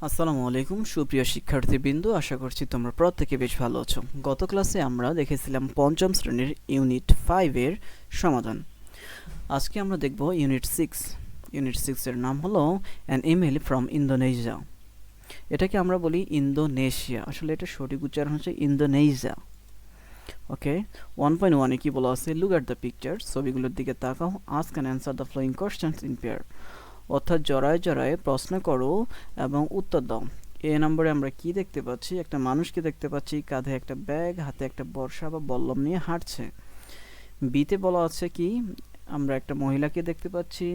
আসসালামু আলাইকুম সুপ্রিয় শিক্ষার্থীবৃন্দ, আশা করছি তোমরা প্রত্যেকে বেশ ভালো আছো। গত ক্লাসে আমরা দেখেছিলাম পঞ্চম শ্রেণীর ইউনিট 5 এর সমাধান। আজকে আমরা দেখব ইউনিট 6। ইউনিট 6 এর নাম হলো অ্যান ইমেল ফ্রম ইন্দোনেশিয়া। এটাকে আমরা বলি ইন্দোনেশিয়া, আসলে এটা সঠিক উচ্চারণ হচ্ছে ইন্দোনেশিয়া। ওকে, 1.1 এ কি বলা আছে? লুক এট দ্য পিকচার, ছবিগুলোর দিকে তাকাও, ask and answer the following questions in pair, অর্থাৎ জড়ায় জড়ায় প্রশ্ন করো এবং উত্তর দাও। এ নম্বরে আমরা কি দেখতে পাচ্ছি? একটা মানুষকে দেখতে পাচ্ছি, কাঁধে একটা ব্যাগ, হাতে একটা বর্ষা বা বল্লম নিয়ে হাঁটছে। বিতে বলা আছে কি? আমরা একটা মহিলাকে দেখতে পাচ্ছি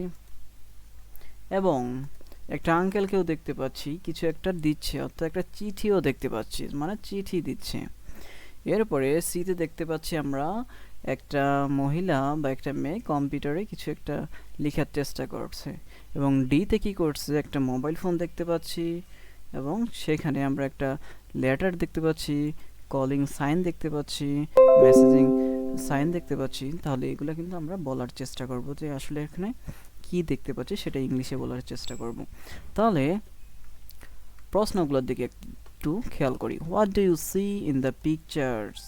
এবং একটা আঙ্কেলকেও দেখতে পাচ্ছি, কিছু একটা দিচ্ছে, অর্থাৎ একটা চিঠিও দেখতে পাচ্ছি, মানে চিঠি দিচ্ছে। এরপরে সিতে দেখতে পাচ্ছি আমরা একটা মহিলা বা একটা মেয়ে কম্পিউটারে কিছু একটা লেখার চেষ্টা করছে। এবং ডিতে কি করছে? একটা মোবাইল ফোন দেখতে পাচ্ছি এবং সেখানে আমরা একটা লেটার দেখতে পাচ্ছি, কলিং সাইন দেখতে পাচ্ছি, মেসেজিং সাইন দেখতে পাচ্ছি। তাহলে এগুলো কিন্তু আমরা বলার চেষ্টা করব যে আসলে এখানে কি দেখতে পাচ্ছি সেটা ইংলিশে বলার চেষ্টা করব। তাহলে প্রশ্নগুলোর দিকে একটু খেয়াল করি। What do you see in the pictures,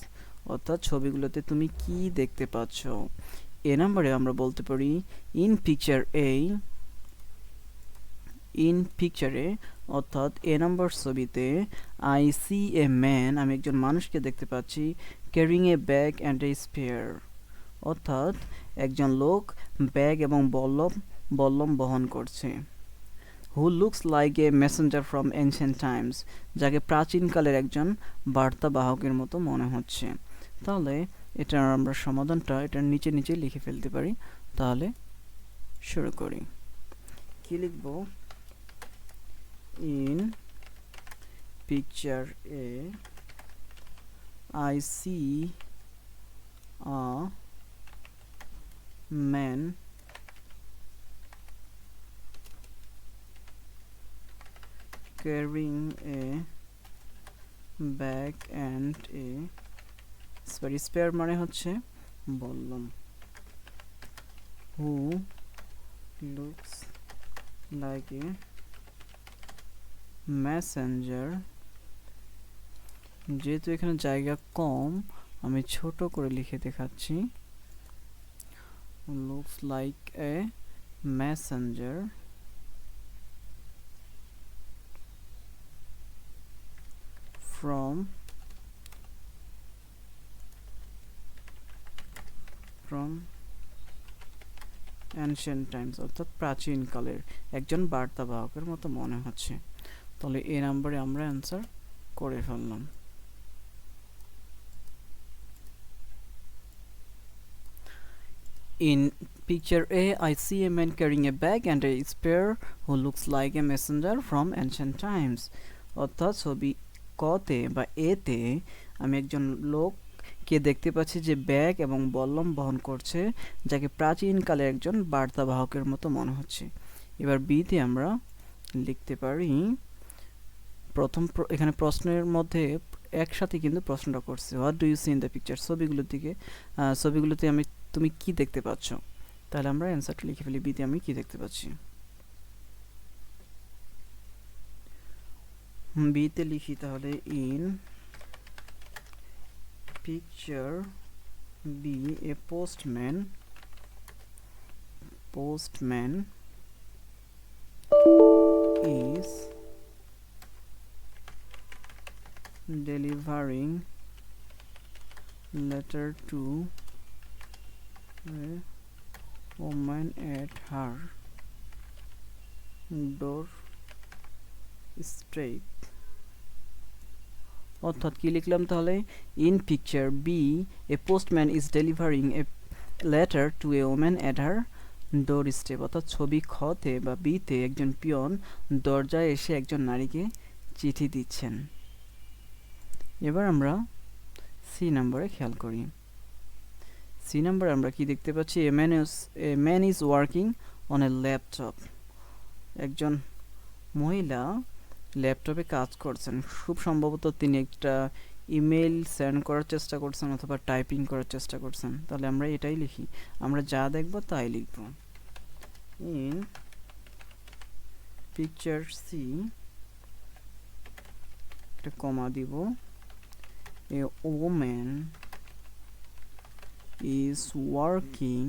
অর্থাৎ ছবিগুলোতে তুমি কি দেখতে পাচ্ছ। এ নম্বরে আমরা বলতে পারি ইন পিকচার এ, ইন পিকচারে অর্থাৎ এ নম্বর ছবিতে আই সি এ ম্যান, আমি একজন মানুষকে দেখতে পাচ্ছি, carrying a bag and a spare, অর্থাৎ একজন লোক ব্যাগ এবং বল্লম বহন করছে। Who looks like a Messenger from ancient Times, যাকে প্রাচীনকালের একজন বার্তাবাহকের মতো মনে হচ্ছে। তাহলে এটার আমরা সমাধানটা এটার নিচে নিচে লিখে ফেলতে পারি। তাহলে শুরু করি। কি লিখব? In picture A I C a man carrying a bag and a spare মানে হচ্ছে বললাম। who looks like a messenger, যেহেতু এখানে জায়গা কম আমি ছোট করে লিখে দেখাচ্ছি। looks like a messenger from ancient times, অর্থাৎ প্রাচীনকালের একজন বার্তাবাহকের মতো মনে হচ্ছে। তাহলে এই নম্বরে আমরা অ্যান্সার করে ফেললাম। In picture A, I see a man carrying a bag and a spear who looks like a messenger from ancient times, অর্থাৎ ছবি কতে বা এতে আমি একজন লোককে দেখতে পাচ্ছি যে ব্যাগ এবং বল্লম বহন করছে, যাকে প্রাচীনকালে একজন বার্তাবাহকের মতো মনে হচ্ছে। এবার বিতে আমরা লিখতে পারি এখানে প্রশ্নের মধ্যে একসাথে কিন্তু প্রশ্নটা করছে, what do you see in the picture, ছবিগুলোতে তুমি কি দেখতে পাচ্ছ। তাহলে আমরা অ্যান্সারটা লিখে ফেলি। বিতে আমি কি দেখতে পাচ্ছি, বিতে লিখি তাহলে in picture B a postman is delivering letter to a woman at her doorstep, অর্থাৎ কি লিখলাম তাহলে? In picture B a postman is delivering a letter to a woman at her doorstep, অর্থাৎ ছবি খতে বা বিতে একজন পিয়ন দরজায় এসে একজন নারীকে চিঠি দিচ্ছেন। এবার আমরা সি নম্বরে খেয়াল করি। সি নম্বরে আমরা কি দেখতে পাচ্ছি? A man is working on a laptop, একজন মহিলা ল্যাপটপে কাজ করছেন। খুব সম্ভবত তিনি একটা ইমেল সেন্ড করার চেষ্টা করছেন অথবা টাইপিং করার চেষ্টা করছেন। তাহলে আমরা এটাই লিখি, আমরা যা দেখব তাই লিখব। ইন পিকচার সি একটা কমা দিব a woman is working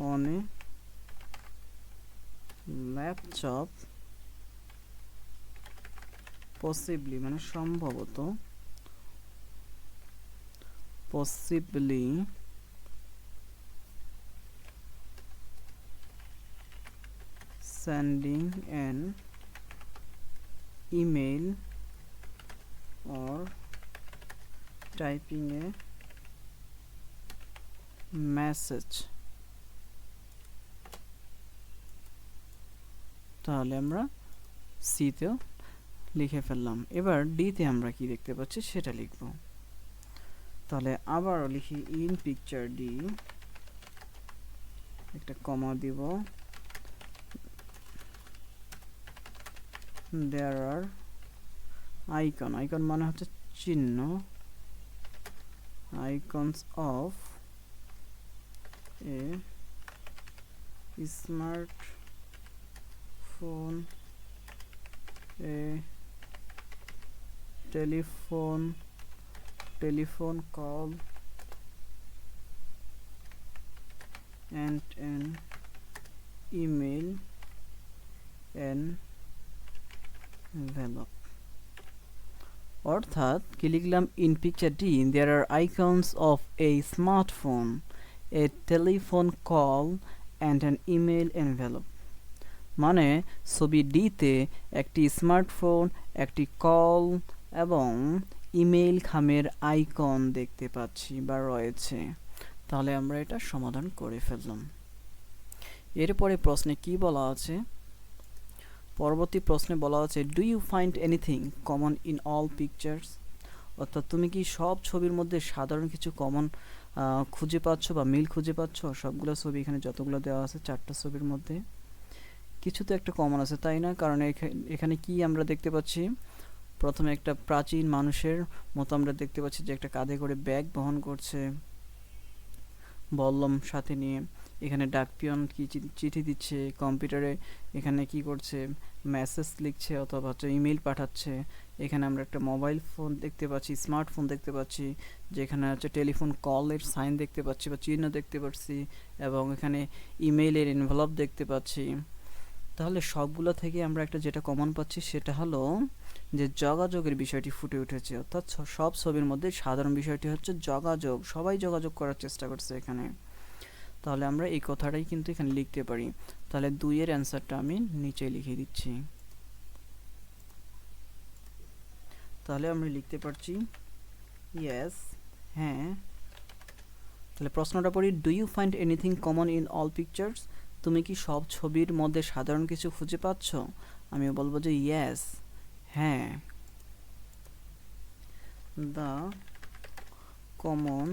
on a laptop possibly মানে সম্ভবত possibly sending an email or typing a message তাহলে আমরা সি তেও লিখে ফেললাম এবার ডি তে আমরা কি দেখতে পাচ্ছি সেটা লিখব তাহলে আবারও লিখি ইন পিকচার ডি একটা কমা দিব there are icon মানে হচ্ছে চিহ্ন icons of a smartphone a telephone call and an email envelope অর্থাৎ কি লিখলাম in picture D there are icons of a smartphone a telephone call and an email envelope মানে ছবি ডি তে একটি স্মার্টফোন একটি কল এবং ইমেইল খামের আইকন দেখতে পাচ্ছি বা রয়েছে তাহলে আমরা এটা সমাধান করে ফেললাম এরপরে প্রশ্নে কি বলা আছে পরবর্তী প্রশ্নে বলা আছে do you find anything common in all pictures অর্থাৎ তুমি কি সব ছবির মধ্যে সাধারণ কিছু কমন খুঁজে পাচ্ছ বা মিল খুঁজে পাচ্ছ সবগুলো ছবি এখানে যতগুলো দেওয়া আছে চারটা ছবির মধ্যে কিছু তো একটা কমন আছে তাই না কারণ এখানে কি আমরা দেখতে পাচ্ছি প্রথমে একটা প্রাচীন মানুষের মতো আমরা দেখতে পাচ্ছি যে একটা কাঁধে করে ব্যাগ বহন করছে বল্লম সাথে নিয়ে এখানে ডাকপিয়ন কি চিঠি দিচ্ছে কম্পিউটারে এখানে কি করছে মেসেজ লিখছে অথবা হচ্ছে ইমেল পাঠাচ্ছে এখানে আমরা একটা মোবাইল ফোন দেখতে পাচ্ছি স্মার্টফোন দেখতে পাচ্ছি যেখানে হচ্ছে টেলিফোন কলের সাইন দেখতে পাচ্ছি বা চিহ্ন দেখতে পাচ্ছি এবং এখানে ইমেইলের এনভেলপ দেখতে পাচ্ছি তাহলে সবগুলো থেকে আমরা একটা যেটা কমন পাচ্ছি সেটা হলো যে যোগাযোগের বিষয়টি ফুটে উঠেছে অর্থাৎ সব ছবির মধ্যে সাধারণ বিষয়টি হচ্ছে যোগাযোগ সবাই যোগাযোগ করার চেষ্টা করছে এখানে তাহলে আমরা এই কথাটাই কিন্তু এখানে লিখতে পারি তাহলে 2 এর অ্যানসারটা আমি নিচে লিখে দিচ্ছি তাহলে আমরা লিখতে পারছি ইয়েস হ্যাঁ তাহলে প্রশ্নটা পড়ি do you find anything common in all pictures তুমি কি সব ছবির মধ্যে সাধারণ কিছু খুঁজে পাচ্ছ আমি বলবো যে ইয়েস হ্যাঁ the common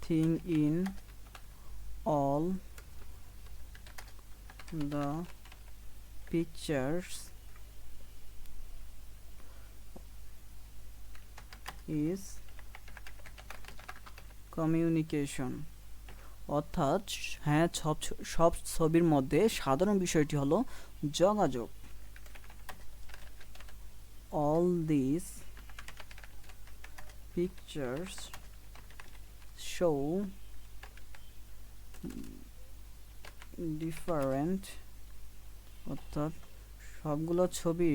thing in all the pictures is communication অর্থাৎ হ্যাঁ সব ছবির মধ্যে সাধারণ বিষয়টি হলো যোগাযোগ all these pictures show different অর্থাৎ সবগুলো ছবি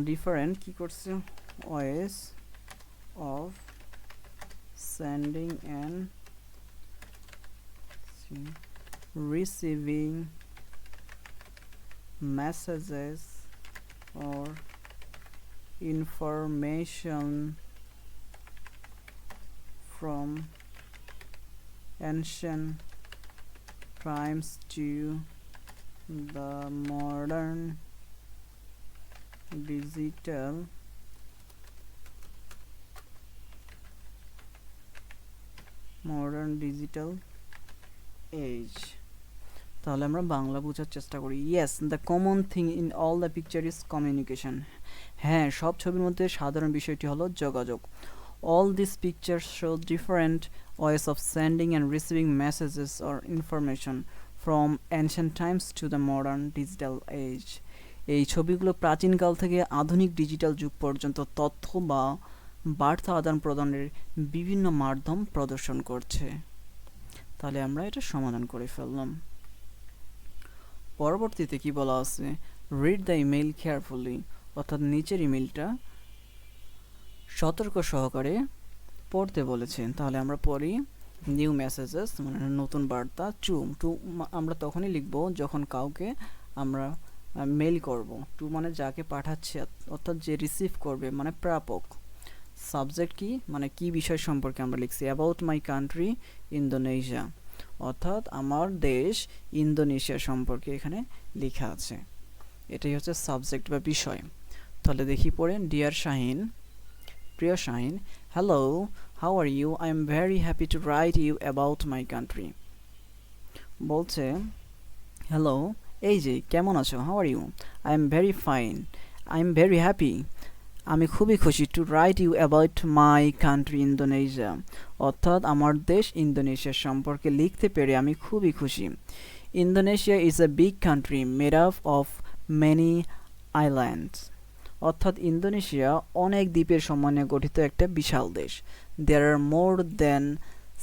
ডিফারেন্ট কি করছে ways of sending and receiving messages or information from ancient times to the modern digital age তাহলে আমরা বাংলা বোঝার চেষ্টা করি yes the common thing in all the picture is communication হ্যাঁ সব ছবির মধ্যে সাধারণ বিষয়টি হলো যোগাযোগ all these pictures show different ways of sending and receiving messages or information from ancient times to the modern digital age এই ছবিগুলো প্রাচীনকাল থেকে আধুনিক ডিজিটাল যুগ পর্যন্ত তথ্য বা বার্তা আদান প্রদানের বিভিন্ন মাধ্যম প্রদর্শন করছে। তাহলে আমরা এটা সমাধান করে ফেললাম। পরবর্তীতে কি বলা আছে, রিড দ্য ইমেইল কেয়ারফুলি, অর্থাৎ নিচের ইমেইলটা সতর্ক সহকারে পড়তে বলেছেন। তাহলে আমরা পড়ি, নিউ মেসেজেস মানে নতুন বার্তা, টু আমরা তখনই লিখব যখন কাউকে আমরা মেইল করব, টু মানে যাকে পাঠাচ্ছে অর্থাৎ যে রিসিভ করবে মানে প্রাপক। সাবজেক্ট কি মানে কি বিষয় সম্পর্কে আমরা লিখছি, অ্যাবাউট মাই কান্ট্রি ইন্দোনেশিয়া, অর্থাৎ আমার দেশ ইন্দোনেশিয়া সম্পর্কে এখানে লেখা আছে, এটাই হচ্ছে সাবজেক্ট বা বিষয়। তাহলে দেখি পড়ে, ডিয়ার শাহিন, প্রিয় Shahin, hello, how are you, I am very happy to write you about my country. বলছে হ্যালো, এই যে কেমন আছো, how are you, I am very fine, I am very happy, আমি খুবই খুশি, to write you about my country Indonesia, অর্থাৎ আমার দেশ ইন্দোনেশিয়া সম্পর্কে লিখতে পেরে আমি খুবই খুশি। Indonesia is a big country made up of many islands, অর্থাৎ ইন্দোনেশিয়া অনেক দ্বীপের সমন্বয়ে গঠিত একটা বিশাল দেশ। দেয়ার আর মোর দেন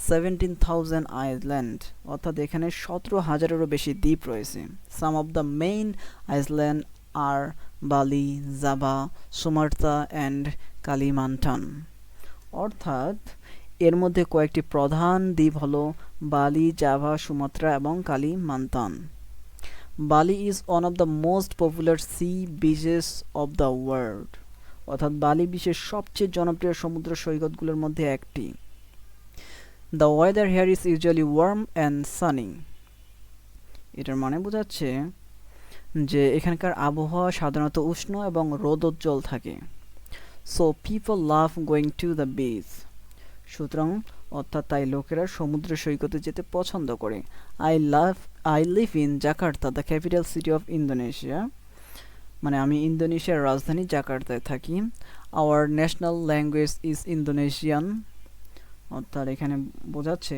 17,000 আইল্যান্ড, অর্থাৎ এখানে 17,000-এরও বেশি দ্বীপ রয়েছে। সাম অফ দ্য মেইন আইল্যান্ড আর বালি, জাভা, সুমাত্রা অ্যান্ড কালিমান্টান, অর্থাৎ এর মধ্যে কয়েকটি প্রধান দ্বীপ হলো বালি, জাভা, সুমাত্রা এবং Kalimantan. Bali is one of the most popular sea beaches of the world, অর্থাৎ বালি বিশ্বের সবচেয়ে জনপ্রিয় সমুদ্র সৈকতগুলোর মধ্যে একটি। The weather here is usually warm and sunny, এটার মানে বোঝাচ্ছে যে এখানকার আবহাওয়া সাধারণত উষ্ণ এবং রোদোজ্জ্বল থাকে। So people love going to the beach, সুতরাং অর্থাৎ তাই লোকেরা সমুদ্র সৈকতে যেতে পছন্দ করে। I live in Jakarta, the capital city of Indonesia, মানে আমি ইন্দোনেশিয়ার রাজধানী জাকার্তায় থাকি। Our national language is Indonesian, অর্থাৎ এখানে বোঝাচ্ছে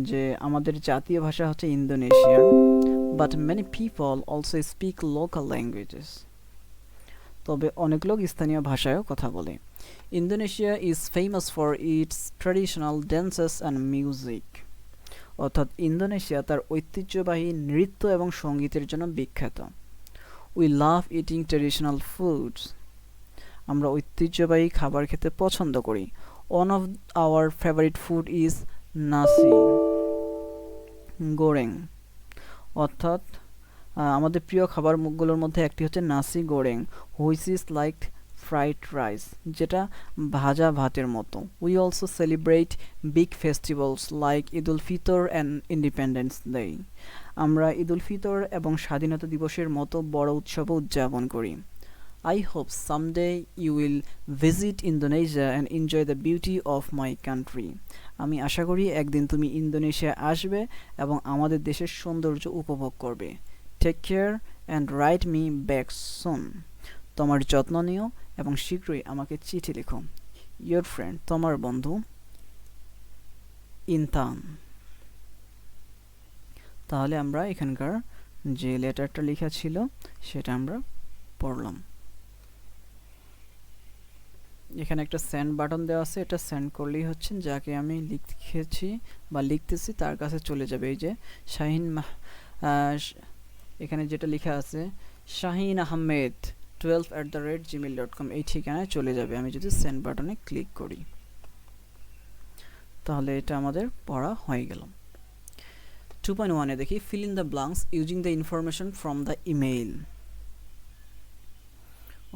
যে আমাদের জাতীয় ভাষা হচ্ছে Indonesian. But many people also speak local languages, তবে অনেক লোক স্থানীয় ভাষায়ও কথা বলে। Indonesia is famous for its traditional dances and music, অর্থাৎ ইন্দোনেশিয়া তার ঐতিহ্যবাহী নৃত্য এবং সঙ্গীতের জন্য বিখ্যাত। We love eating traditional foods, আমরা ঐতিহ্যবাহী খাবার খেতে পছন্দ করি। One of our favourite food is nasi goreng, অর্থাৎ আমাদের প্রিয় খাবারগুলোর মধ্যে একটি হচ্ছে nasi goreng, which is like fried rice, যেটা ভাজা ভাতের মতো। We also celebrate big festivals like Eid ul Fitr and independence day, আমরা ঈদ উল ফিতর এবং স্বাধীনতা দিবসের মতো বড় উৎসবও উদযাপন করি। I hope someday you will visit Indonesia and enjoy the beauty of my country. আমি আশা করি একদিন তুমি ইন্দোনেশিয়া আসবে এবং আমাদের দেশের সৌন্দর্য উপভোগ করবে। Take care and write me back soon. তোমার যত্ন নিও এবং শীঘ্রই আমাকে চিঠি লিখো। Your friend, তোমার বন্ধু ইনতান। তাহলে আমরা এখানকার যে লেটারটা লেখা ছিল সেটা আমরা পড়লাম। এখানে একটা সেন্ড বাটন দেওয়া আছে, এটা সেন্ড করলেই হচ্ছে যাকে আমি লিখেছি বা লিখতেছি তার কাছে চলে যাবে। এই যে শাহিন এখানে যেটা লেখা আছে শাহিন আহমেদ 12@gmail.com, এই ঠিকানায় চলে যাবে আমি যদি সেন্ড বাটনে ক্লিক করি। তাহলে এটা আমাদের পড়া হয়ে গেল। 2.1 এ দেখি, fill in the blanks using the information from the email,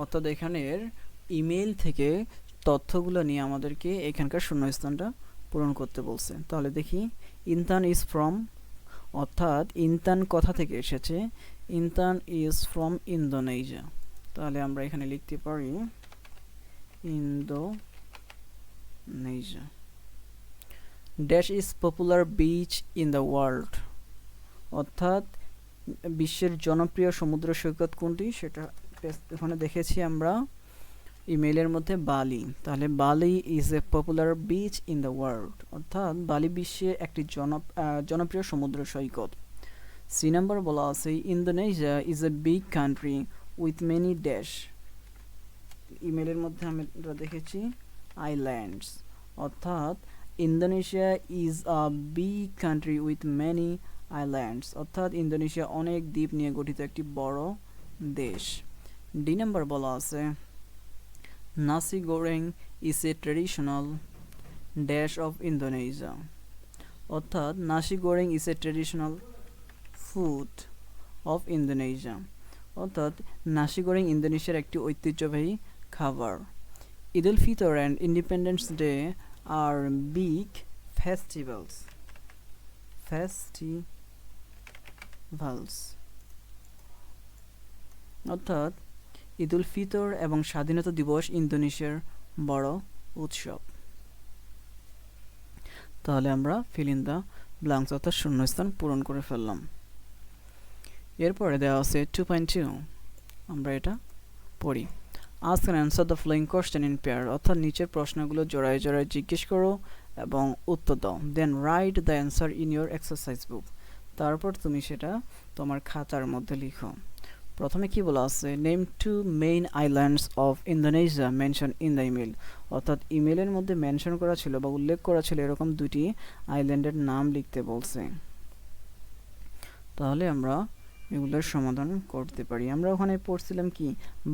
অর্থাৎ এখানের ইমেইল থেকে তথ্যগুলো নিয়ে আমাদেরকে এখানকার শূন্যস্থানটা পূরণ করতে বলছে। তাহলে দেখি, ইনতান ইজ ফ্রম, অর্থাৎ ইনতান কথা থেকে এসেছে, ইনতান ইজ ফ্রম ইন্দোনেশিয়া। তাহলে আমরা এখানে লিখতে পারি Indonesia. Dash is popular beach in the world, অর্থাৎ বিশ্বের জনপ্রিয় সমুদ্র সৈকত কোনটি সেটা এখানে দেখেছি আমরা ইমেইলের মধ্যে বালি। তাহলে বালি is a popular beach in the world, অর্থাৎ বালি বিশ্বের একটি জনপ্রিয় সমুদ্র সৈকত। সি নাম্বার বলা আছে Indonesia is a big country with many dash, ইমেলের মধ্যে আমরা দেখেছি আইল্যান্ডস, অর্থাৎ Indonesia is a big country with many islands, অর্থাৎ ইন্দোনেশিয়া অনেক দ্বীপ নিয়ে গঠিত একটি বড় দেশ। ডি নাম্বার বলা আছে nasi goreng is a traditional dish of Indonesia, অর্থাৎ nasi goreng is a traditional food of Indonesia, অর্থাৎ নাসি গোরেং ইন্দোনেশিয়ার একটি ঐতিহ্যবাহী খাবার। Eid ul Fitr and independence day আর বিগ ফেস্টিভ্যালস, অর্থাৎ ঈদ উল ফিতর এবং স্বাধীনতা দিবস ইন্দোনেশিয়ার বড় উৎসব। তাহলে আমরা ফিল ইন দ্য ব্ল্যাঙ্কস অর্থাৎ শূন্যস্থান পূরণ করে ফেললাম। এরপরে দেওয়া আছে 2.2, আমরা এটা পড়ি। Ask and answer the following question in pair, অর্থাৎ নিচের প্রশ্নগুলো জোড়ায় জোড়ায় জিজ্ঞেস করো এবং উত্তর দাও। Then write the answer in your exercise book, তারপর তুমি সেটা তোমার খাতার মধ্যে লিখো। প্রথমে কি বলা আছে, name two main islands of Indonesia mention in the email, অর্থাৎ ইমেলের মধ্যে মেনশন করা ছিল বা উল্লেখ করা ছিল এরকম দুটি আইল্যান্ডের নাম লিখতে বলছে। তাহলে আমরা এগুলোর সমাধান করতে পারি। আমরা ওখানে পড়ছিলাম কি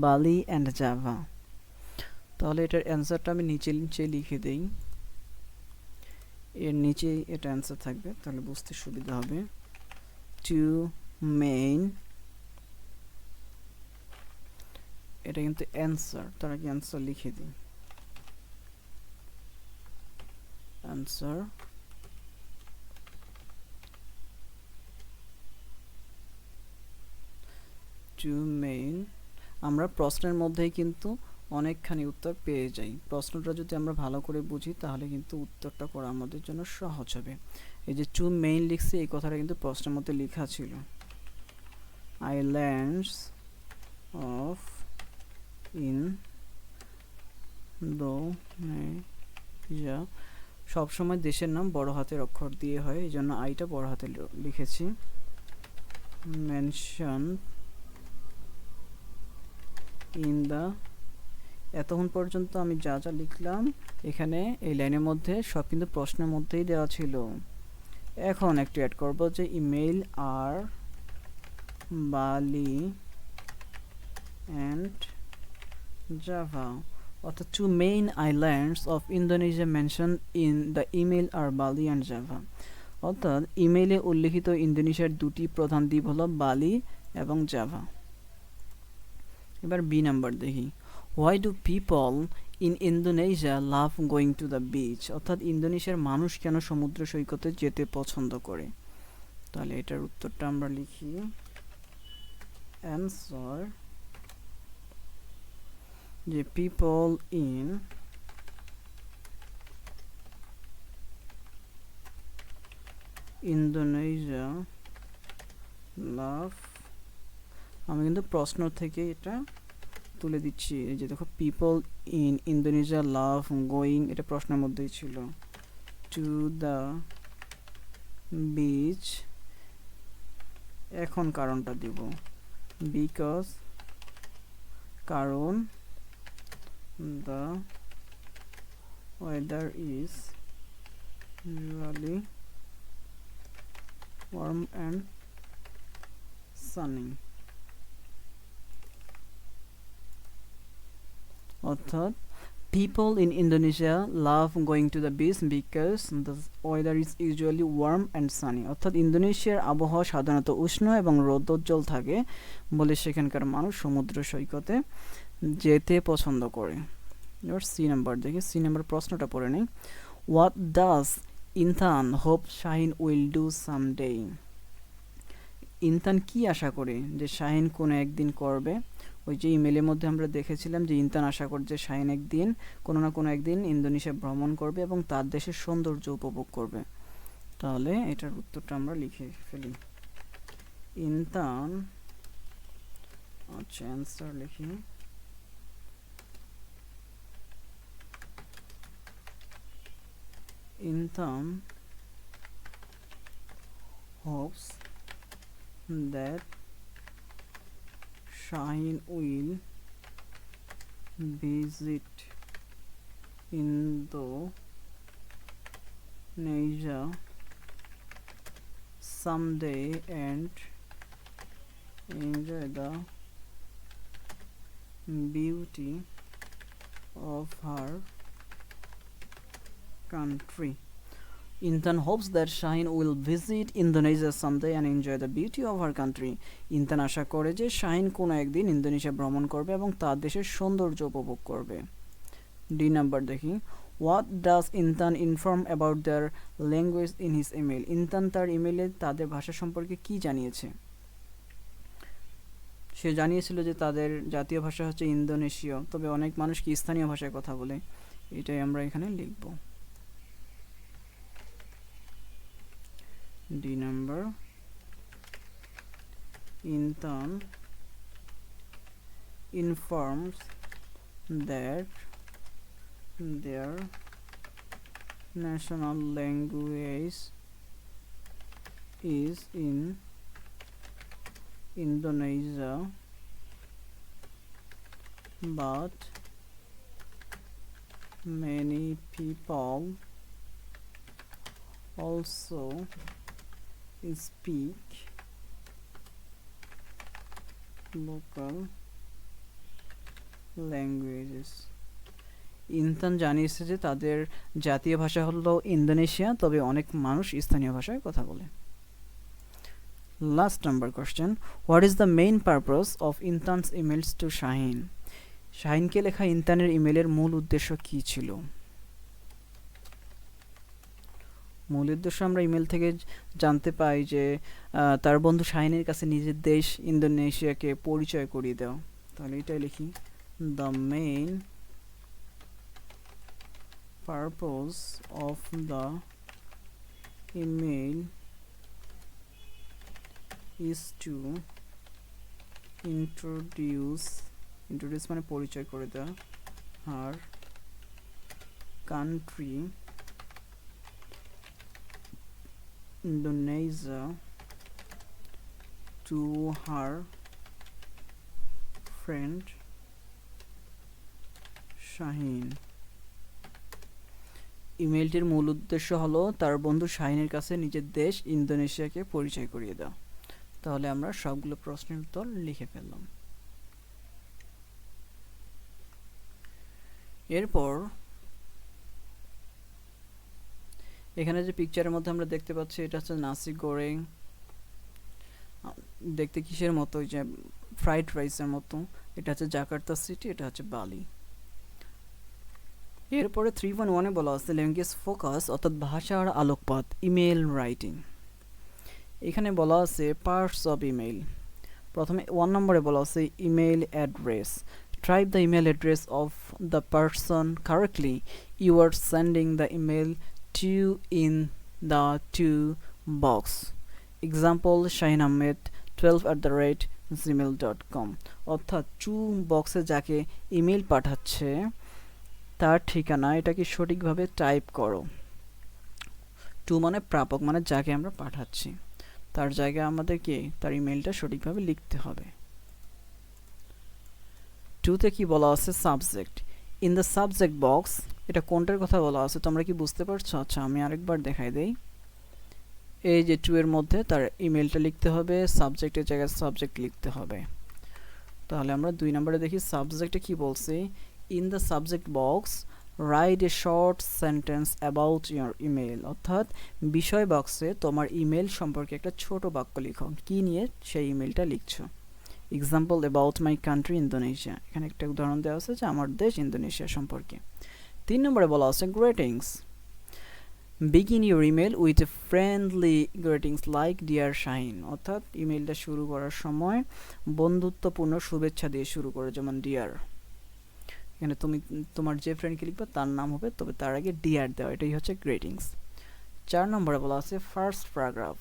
বালি অ্যান্ড জাভা, তাহলে এটার অ্যান্সারটা আমি নিচে নিচে লিখে দেই, এর নিচেই এটা অ্যান্সার থাকবে, তাহলে বুঝতে সুবিধা হবে। টু মেইন, এটা কিন্তু অ্যান্সার, তার আগে অ্যান্সার লিখে দিই। অ্যান্সার টু মেইন, আমরা প্রশ্নের মধ্যেই কিন্তু অনেকখানি উত্তর পেয়ে যাই। প্রশ্নটা যদি আমরা ভালো করে বুঝি তাহলে কিন্তু উত্তরটা করা আমাদের জন্য সহজ হবে। এই যে টু মেইন লিখছি, এই কথাটা কিন্তু প্রশ্নের মধ্যে লেখা ছিল। আইল্যান্ডস অফ ইন্দোনেশিয়া, সবসময় দেশের নাম বড় হাতের অক্ষর দিয়ে হয়, এই জন্য আইটা বড় হাতে লিখেছি। মেনশন ইন দ্য, এতক্ষণ পর্যন্ত আমি যা যা লিখলাম এখানে এই লাইনের মধ্যে সব কিন্তু প্রশ্নের মধ্যেই দেওয়া ছিল। এখন একটু অ্যাড করব যে ইমেল আর বালি অ্যান্ড জাভা, অর্থাৎ two main islands of Indonesia mention in the email আর বালি অ্যান্ড জাভা, অর্থাৎ ইমেইলে উল্লেখিত ইন্দোনেশিয়ার দুটি প্রধান দ্বীপ হলো বালি এবং জাভা। এবার বি নাম্বার দেখি। Why do people in Indonesia love going to the beach, অর্থাৎ ইন্দোনেশিয়ার মানুষ কেন সমুদ্র সৈকতে যেতে পছন্দ করে। তাহলে এটার উত্তরটা আমরা লিখি। অ্যান্সার যে পিপল ইন ইন্দোনেশিয়া লাভ, আমি কিন্তু প্রশ্ন থেকে এটা তুলে দিচ্ছি। এই যে দেখো people in Indonesia love going, এটা প্রশ্নের মধ্যেই ছিল। টু দ্য বিচ, এখন কারণটা দিব, বিকজ কারণ the weather is usually warm and sunny, অর্থাৎ people in Indonesia love going to the beach because the weather is usually warm and sunny, অর্থাৎ ইন্দোনেশিয়ার আবহাওয়া সাধারণত উষ্ণ এবং রৌদ্রোজ্জ্বল থাকে বলে সেখানকার মানুষ সমুদ্র সৈকতে যেতে পছন্দ করে। এবার সি নাম্বার দেখি, সি নাম্বার প্রশ্নটা পড়ে নেই। What does Intan hope Shaheen will do someday, Intan কি আশা করে যে শাহিন কোনো একদিন করবে। ওই যে ইমেলের মধ্যে আমরা দেখেছিলাম যে ইনথান আশা করে যে শাহিন একদিন কোনো না কোনো একদিন ইন্দোনেশিয়া ভ্রমণ করবে এবং তার দেশের সৌন্দর্য উপভোগ করবে। তাহলে এটার উত্তরটা আমরা লিখে ফেলি। ইনথান, আচ্ছা অ্যান্সার লিখি। Intan hopes that Shaheen will visit Indonesia someday and enjoy the beauty of her country. Intan hopes that Shaheen will visit Indonesia someday and enjoy the beauty of her country. ইনতান আশা করে যে শাহিন কোনো একদিন Indonesia ভ্রমণ করবে এবং তার দেশের সৌন্দর্য উপভোগ করবে। ডি নাম্বার দেখি, what does Intan inform about their language in his email. Intan তার ইমেলে তাদের ভাষা সম্পর্কে কি জানিয়েছে? সে জানিয়েছিল যে তাদের জাতীয় ভাষা হচ্ছে ইন্দোনেশীয়, তবে অনেক মানুষ কি স্থানীয় ভাষায় কথা বলে, এটাই আমরা এখানে লিখব। D number, Intan informs that their national language is in Indonesia, but many people also speak local languages. ইনতান জানিয়েছে যে তাদের জাতীয় ভাষা হলো ইন্দোনেশিয়া, তবে অনেক মানুষ স্থানীয় ভাষায় কথা বলে। Last number question, what is the main purpose of Intan's emails to Shaheen. শাহিনকে লেখা ইনতানের ইমেলের মূল উদ্দেশ্য কি ছিল? মূল উদ্দেশ্য আমরা ইমেল থেকে জানতে পাই যে তার বন্ধু শাহিনের কাছে নিজের দেশ ইন্দোনেশিয়াকে পরিচয় করিয়ে দেওয়া। তাহলে এটাই লিখি, the main purpose of the email is to introduce মানে পরিচয় করে দেওয়া, her country Indonesia to her friend Shaheen. ইমেলটির মূল উদ্দেশ্য হলো তার বন্ধু শাহিনের কাছে নিজের দেশ ইন্দোনেশিয়াকে পরিচয় করিয়ে দেওয়া। তাহলে আমরা সবগুলো প্রশ্নের উত্তর লিখে ফেললাম। এরপর এখানে যে পিকচারের মধ্যে আমরা দেখতে পাচ্ছি এটা হচ্ছে নাসি গোরেং, দেখতে কিসের মতো, যে ফ্রাইড রাইসের মতো। এটা হচ্ছে জাকার্তা সিটি, এটা হচ্ছে বালি। এরপরে 3.1-এ বলা আছে ল্যাঙ্গুয়েজ ফোকাস, অর্থাৎ ভাষার আলোকপাত, ইমেল রাইটিং। এখানে বলা আছে পার্টস অফ ইমেল। প্রথমে 1 নম্বরে বলা আছে email address. Type the email address of the person correctly you are sending the email to in the to box. Example, Shaheen Ahmed 12@gmail.com. অর্থাৎ টু বক্সে যাকে ইমেল পাঠাচ্ছে তার ঠিকানা এটাকে সঠিকভাবে টাইপ করো। টু মানে প্রাপক, মানে যাকে আমরা পাঠাচ্ছি, তার জায়গায় আমাদেরকে তার ইমেলটা সঠিকভাবে লিখতে হবে। টুতে কি বলা আছে, subject. In the subject box, এটা কোনটার কথা বলা আছে তোমরা কি বুঝতে পারছো? আচ্ছা, আমি আরেকবার দেখাই দেই। এই যে 2 এর মধ্যে তার ইমেলটা লিখতে হবে, সাবজেক্টের জায়গায় সাবজেক্ট লিখতে হবে। তাহলে আমরা 2 নম্বরে দেখি সাবজেক্টে কি বলছে, in the subject box write a short sentence about your email. অর্থাৎ বিষয় বক্সে তোমার ইমেল সম্পর্কে একটা ছোট বাক্য লিখো, কি নিয়ে সেই ইমেলটা লিখছো। Example, about my country Indonesia. এখানে একটা উদাহরণ দেওয়া আছে যে আমার দেশ ইন্দোনেশিয়া সম্পর্কে। 3 নম্বরে বলা আছে greetings. Begin your email with a friendly greetings like dear Shahin. অর্থাৎ ইমেলটা শুরু করার সময় বন্ধুত্বপূর্ণ শুভেচ্ছা দিয়ে শুরু করো, যেমন ডিয়ার। এখানে তুমি তোমার যে ফ্রেন্ডকে লিখবে তার নাম হবে, তবে তার আগে ডিয়ার দেওয়া, এটাই হচ্ছে গ্রিটিংস। 4 নম্বরে বলা আছে first paragraph.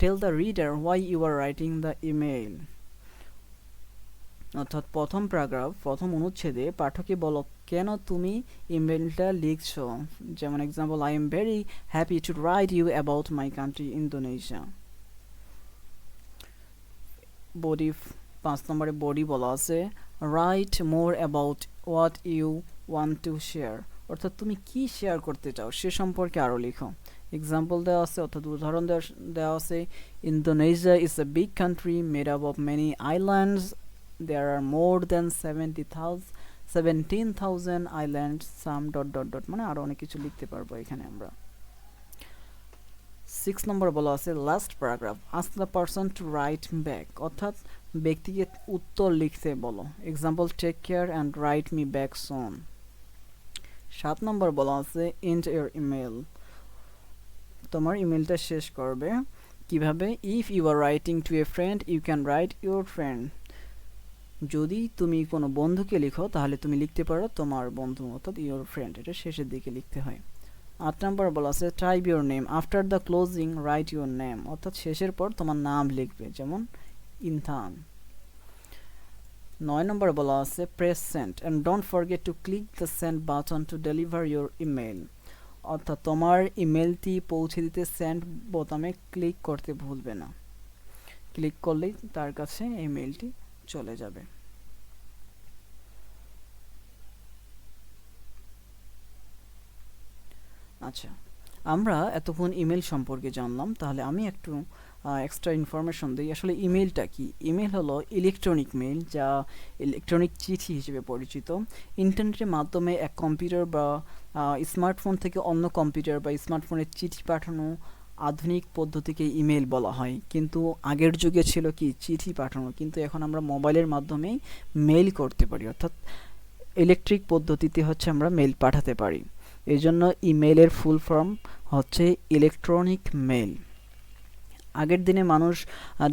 Tell the reader why you are writing the email. অর্থাৎ প্রথম প্যারাগ্রাফ, প্রথম অনুচ্ছেদে পাঠকে বলো কেন তুমি ইমেলটা লিখছো। যেমন example, I am very happy to write you about my country Indonesia. Body 5 নম্বরে বডি বলা আছে write more about what you want to share, অর্থাৎ তুমি কি শেয়ার করতে চাও সে সম্পর্কে আরও লিখো। এক্সাম্পল দেওয়া আছে অর্থাৎ উদাহরণ দেওয়া আছে Indonesia is a big country made up of many islands, there are more than 17,000 islands some dot dot dot, মানে আরও অনেক কিছু লিখতে পারবো এখানে আমরা। 6 নম্বর বলা আছে last paragraph ask the person to write back, অর্থাৎ ব্যক্তিকে উত্তর লিখতে বলো। Example take care and write me back soon. 7 নম্বর বলা আছে এন্ড ইওর ইমেল, তোমার ইমেলটা শেষ করবে কিভাবে, if you are writing to a friend you can write your friend, যদি তুমি কোনো বন্ধুকে লিখো তাহলে তুমি লিখতে পারো তোমার বন্ধু, অর্থাৎ ইউর ফ্রেন্ড, এটা শেষের দিকে লিখতে হয়। 8 নম্বর বলা আছে type your name after the closing right your name, অর্থাৎ শেষের পর তোমার নাম লিখবে, যেমন ইনথান। 9 নম্বর বলা আছে press send and don't forget to click the send button to deliver your email, অর্থাৎ তোমার ইমেলটি পৌঁছে দিতে সেন্ড বোতামে ক্লিক করতে ভুলবে না, ক্লিক করলেই তার কাছে ইমেলটি চলে যাবে। আচ্ছা, আমরা এতক্ষণ ইমেল সম্পর্কে জানলাম, তাহলে আমি একটু এক্সট্রা ইনফরমেশন দিই। আসলে ইমেলটা কি? ইমেল হলো ইলেকট্রনিক মেইল, যা ইলেকট্রনিক চিঠি হিসেবে পরিচিত। ইন্টারনেটের মাধ্যমে এক কম্পিউটার বা স্মার্টফোন থেকে অন্য কম্পিউটার বা স্মার্টফোনে চিঠি পাঠানো আধুনিক পদ্ধতিকে ইমেল বলা হয়। কিন্তু আগের যুগে ছিল কি চিঠি পাঠানো, কিন্তু এখন আমরা মোবাইলের মাধ্যমেই মেইল করতে পারি, অর্থাৎ ইলেকট্রিক পদ্ধতিতে হচ্ছে আমরা মেইল পাঠাতে পারি। এই জন্য ইমেইলের ফুল ফর্ম হচ্ছে ইলেকট্রনিক মেইল। আগের দিনে মানুষ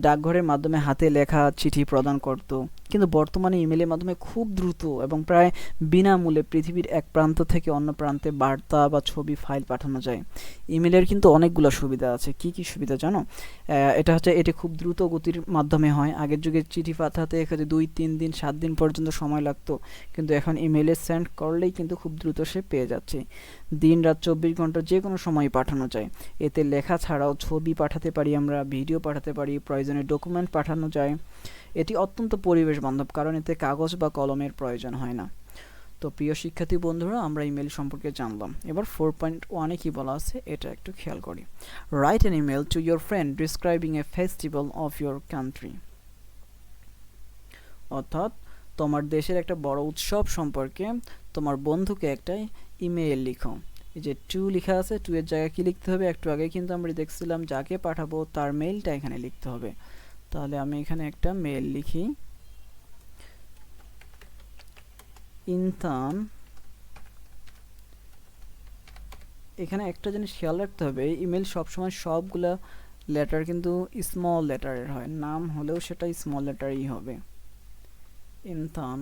ডাকঘরের মাধ্যমে হাতে লেখা চিঠি প্রদান করত, কিন্তু বর্তমানে ইমেলের মাধ্যমে খুব দ্রুত এবং প্রায় বিনামূল্যে পৃথিবীর এক প্রান্ত থেকে অন্য প্রান্তে বার্তা বা ছবি ফাইল পাঠানো যায়। ইমেলের কিন্তু অনেকগুলো সুবিধা আছে। কি কি সুবিধা জানো? এটি খুব দ্রুত গতির মাধ্যমে হয়। আগের যুগে চিঠি পাঠাতে এখানে 2-3 দিন 7 দিন পর্যন্ত সময় লাগতো, কিন্তু এখন ইমেলে সেন্ড করলেই কিন্তু খুব দ্রুত সে পেয়ে যাচ্ছে। দিন রাত 24 ঘন্টা যে কোনো সময় পাঠানো যায়। এতে লেখা ছাড়াও ছবি পাঠাতে পারি, আমরা ভিডিও পাঠাতে পারি, প্রয়োজনে ডকুমেন্ট পাঠানো যায়। এটি অত্যন্ত পরিবেশ বান্ধব, কারণ এতে কাগজ বা কলমের প্রয়োজন হয় না। তো প্রিয় শিক্ষার্থী বন্ধুরা, আমরা ইমেল সম্পর্কে জানলাম। এবার 4.1-এ কি বলা আছে এটা একটু খেয়াল করি। Write an email to your friend describing a festival of your country, অর্থাৎ তোমার দেশের একটা বড় উৎসব সম্পর্কে তোমার বন্ধুকে একটা ইমেল লিখো। এই যে টু লেখা আছে, টু এর জায়গায় কি লিখতে হবে? একটু আগে কিন্তু আমরা দেখছিলাম যাকে পাঠাবো তার মেইলটা এখানে লিখতে হবে। তাহলে আমি এখানে একটা মেইল লিখি, ইনথান। এখানে একটা জিনিস খেয়াল রাখতে হবে, ইমেল সবসময় সবগুলা লেটার কিন্তু স্মল লেটারের হয়, নাম হলেও সেটা স্মল লেটারই হবে। ইনথান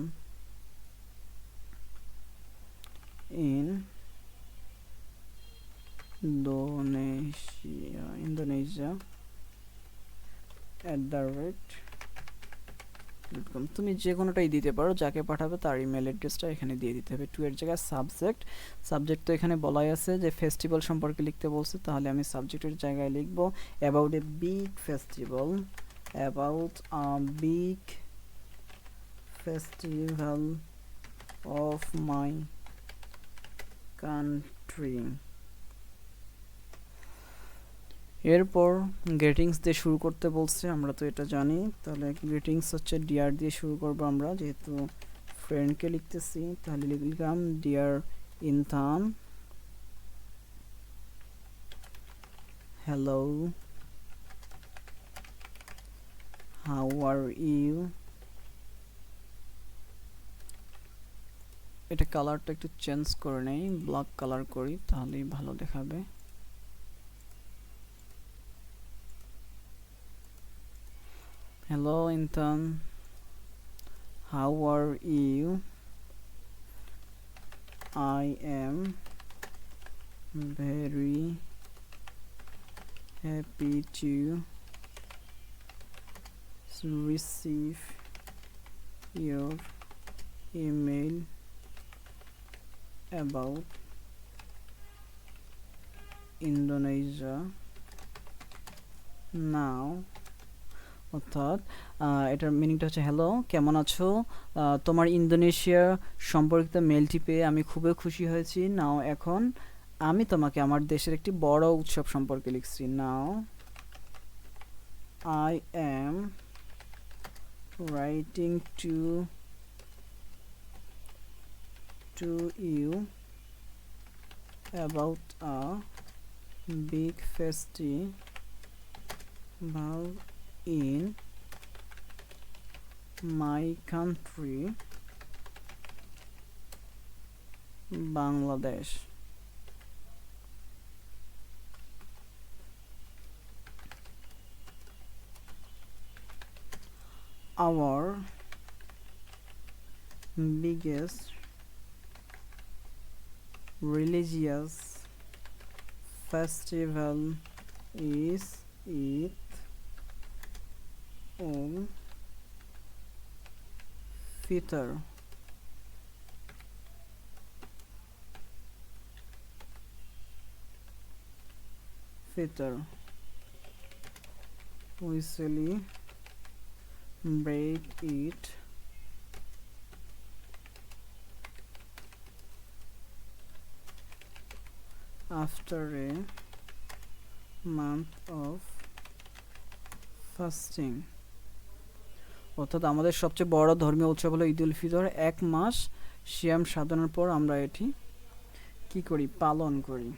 ইন্দোনেশিয়া @, তুমি যে কোনোটাই দিতে পারো, যাকে পাঠাবে তার ইমেল অ্যাড্রেসটা এখানে দিয়ে দিতে হবে। টু এর জায়গায় সাবজেক্ট তো এখানে বলাই আছে যে ফেস্টিভ্যাল সম্পর্কে লিখতে বলছে, তাহলে আমি সাবজেক্টের জায়গায় লিখব about a big festival, about a big festival of my country. এরপর গ্রিটিংস দিয়ে শুরু করতে বলছে, আমরা তো এটা জানি। তাহলে গ্রিটিংস হচ্ছে ডিয়ার দিয়ে শুরু করব আমরা, যেহেতু ফ্রেন্ডকে লিখতেছি। তাহলে লিখলাম dear Intan, hello, how are you. এটা কালারটা একটু চেঞ্জ করে নেই, ব্ল্যাক কালার করি, তাহলেই ভালো দেখাবে। Hello Intan, how are you? I am very happy to receive your email about Indonesia. Now অর্থাৎ এটার মিনিংটা হচ্ছে হ্যালো, কেমন আছো? তোমার ইন্দোনেশিয়া সম্পর্কিত মেলটি পেয়ে আমি খুবই খুশি হয়েছি। নাও এখন আমি তোমাকে আমার দেশের একটি বড় উৎসব সম্পর্কে লিখছি। Now I am writing to you about a big festival in my country, Bangladesh. Our biggest religious festival is Eid Fitr. We celebrate it after a month of fasting. অর্থাৎ আমাদের সবচেয়ে বড় ধর্মীয় উৎসব হলো ঈদ উল ফিতর। এক মাস সিয়াম সাধনার পর আমরা এটি কি করি? পালন করি।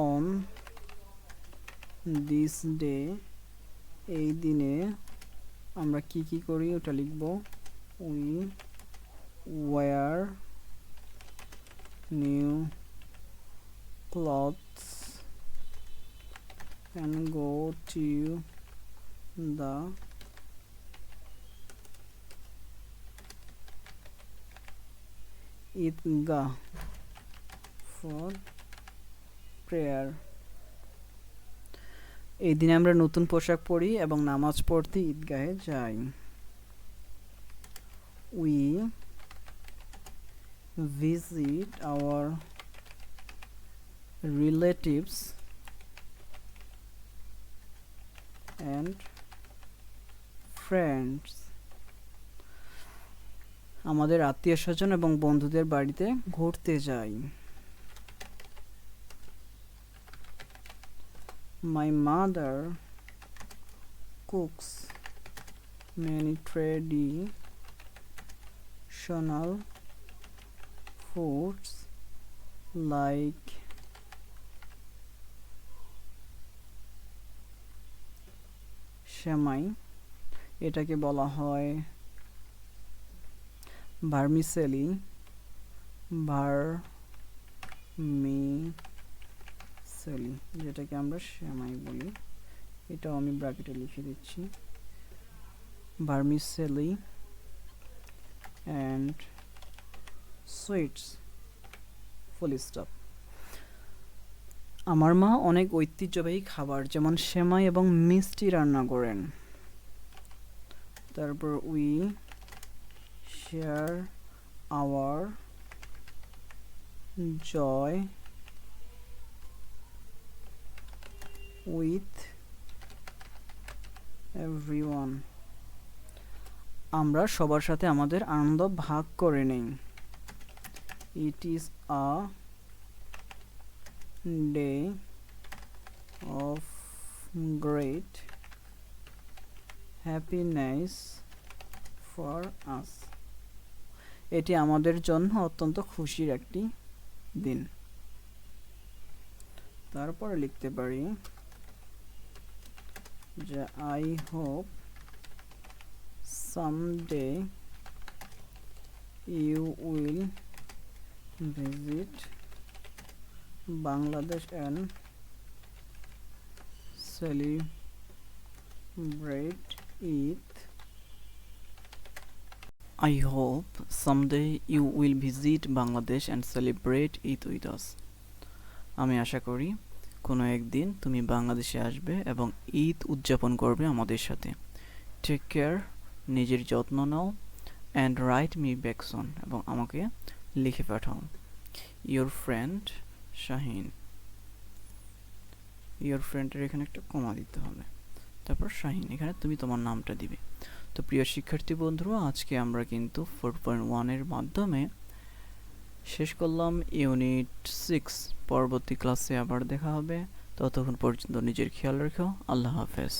অন দিস ডে, এই দিনে আমরা কি কি করি ওটা লিখব। We were new clothes and go to the Idgah for prayer. এই দিনে আমরা নতুন পোশাক পরি এবং নামাজ পড়তে ঈদগাহে যাই। We visit our relatives and friends. আমাদের আত্মীয়স্বজন এবং বন্ধুদের বাড়িতে ঘুরতে যাই। My mother cooks many traditional foods like সেমাই, এটাকে বলা হয় ভার্মিসেলি, যেটাকে আমরা সেমাই বলি। এটাও আমি ব্র্যাকেটে লিখে দিচ্ছি, ভার্মিসেলি অ্যান্ড সুইটস, ফুল স্টপ। আমার মা অনেক ঐতিহ্যবাহী খাবার যেমন সেমাই এবং মিষ্টি রান্না করেন। তারপর we share our joy with everyone, আমরা সবার সাথে আমাদের আনন্দ ভাগ করে নেই। It is a day of great happiness for us. এটি আমাদের জন্য অত্যন্ত খুশির একটি দিন। তারপরে লিখতে পারি যে I hope someday you will visit Bangladesh and celebrate it. I hope someday you will visit Bangladesh and celebrate it with us. আমি আশা করি কোনো একদিন তুমি বাংলাদেশে আসবে এবং ঈদ উদযাপন করবে আমাদের সাথে। টেক কেয়ার, নিজের যত্ন নাও, and write me back soon, এবং আমাকে লিখে পাঠাও। Your friend Shaheen. ইয়োর ফ্রেন্ডের এখানে একটা কমা দিতে হবে, তারপর শাহিন, এখানে তুমি তোমার নামটা দিবে। তো প্রিয় শিক্ষার্থী বন্ধুরা, আজকে আমরা কিন্তু 4.1 এর মাধ্যমে শেষ করলাম ইউনিট 6। পরবর্তী ক্লাসে আবার দেখা হবে, ততক্ষণ পর্যন্ত নিজের খেয়াল রেখো। আল্লাহ হাফেজ।